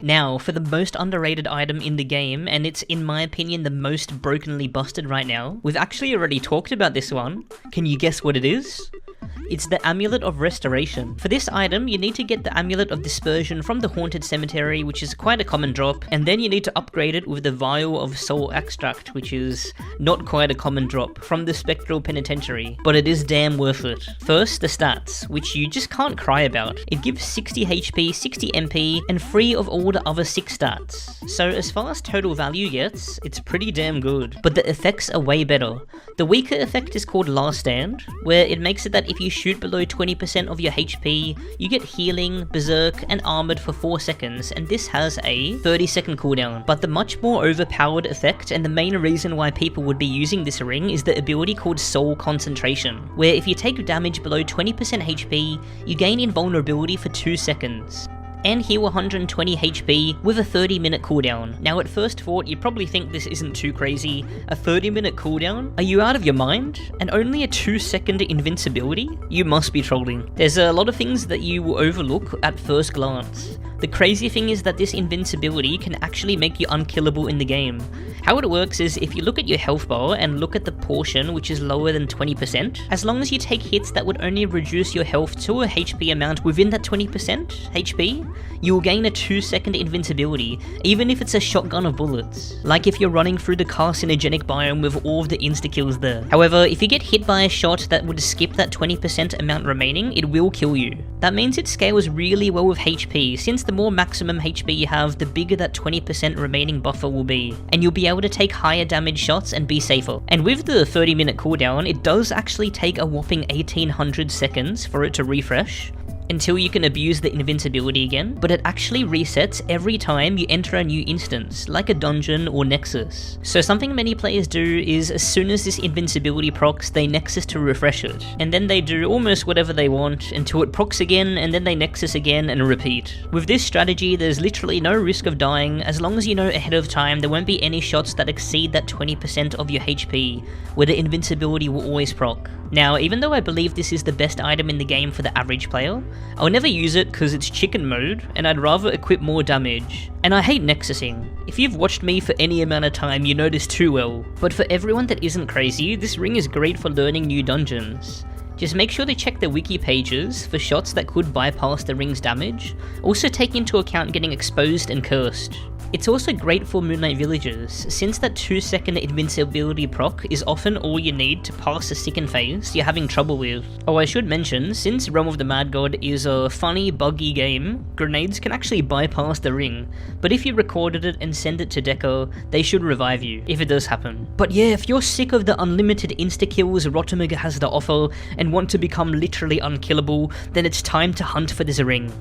Now, for the most underrated item in the game, and it's in my opinion the most brokenly busted right now, we've actually already talked about this one. Can you guess what it is? It's the Amulet of Restoration. For this item, you need to get the Amulet of Dispersion from the Haunted Cemetery, which is quite a common drop, and then you need to upgrade it with the Vial of Soul Extract, which is not quite a common drop, from the Spectral Penitentiary, but it is damn worth it. First, the stats, which you just can't cry about. It gives 60 HP, 60 MP, and free of all the other 6 stats. So as far as total value gets, it's pretty damn good, but the effects are way better. The weaker effect is called Last Stand, where it makes it that if you shoot below 20% of your HP, you get healing, berserk, and armored for 4 seconds, and this has a 30-second cooldown. But the much more overpowered effect, and the main reason why people would be using this ring, is the ability called Soul Concentration, where if you take damage below 20% HP, you gain invulnerability for 2 seconds. And heal 120 HP with a 30-minute cooldown. Now at first thought, you probably think this isn't too crazy. A 30-minute cooldown? Are you out of your mind? And only a 2-second invincibility? You must be trolling. There's a lot of things that you will overlook at first glance. The crazy thing is that this invincibility can actually make you unkillable in the game. How it works is if you look at your health bar and look at the portion which is lower than 20%, as long as you take hits that would only reduce your health to a HP amount within that 20% HP, you will gain a 2-second invincibility, even if it's a shotgun of bullets. Like if you're running through the carcinogenic biome with all of the insta-kills there. However, if you get hit by a shot that would skip that 20% amount remaining, it will kill you. That means it scales really well with HP, since the more maximum HP you have, the bigger that 20% remaining buffer will be, and you'll be able to take higher damage shots and be safer. And with the 30-minute cooldown, it does actually take a whopping 1800 seconds for it to refresh, until you can abuse the invincibility again, but it actually resets every time you enter a new instance, like a dungeon or Nexus. So something many players do is, as soon as this invincibility procs, they Nexus to refresh it, and then they do almost whatever they want until it procs again, and then they Nexus again and repeat. With this strategy, there's literally no risk of dying, as long as you know ahead of time there won't be any shots that exceed that 20% of your HP, where the invincibility will always proc. Now, even though I believe this is the best item in the game for the average player, I'll never use it because it's chicken mode, and I'd rather equip more damage. And I hate nexusing. If you've watched me for any amount of time, you know this too well. But for everyone that isn't crazy, this ring is great for learning new dungeons. Just make sure to check the wiki pages for shots that could bypass the ring's damage. Also take into account getting exposed and cursed. It's also great for Moonlight Villagers, since that 2-second invincibility proc is often all you need to pass a sicken phase you're having trouble with. Oh, I should mention, since Realm of the Mad God is a funny, buggy game, grenades can actually bypass the ring, but if you recorded it and send it to Deco, they should revive you, if it does happen. But yeah, if you're sick of the unlimited insta-kills RotMG has to offer, and want to become literally unkillable, then it's time to hunt for this ring.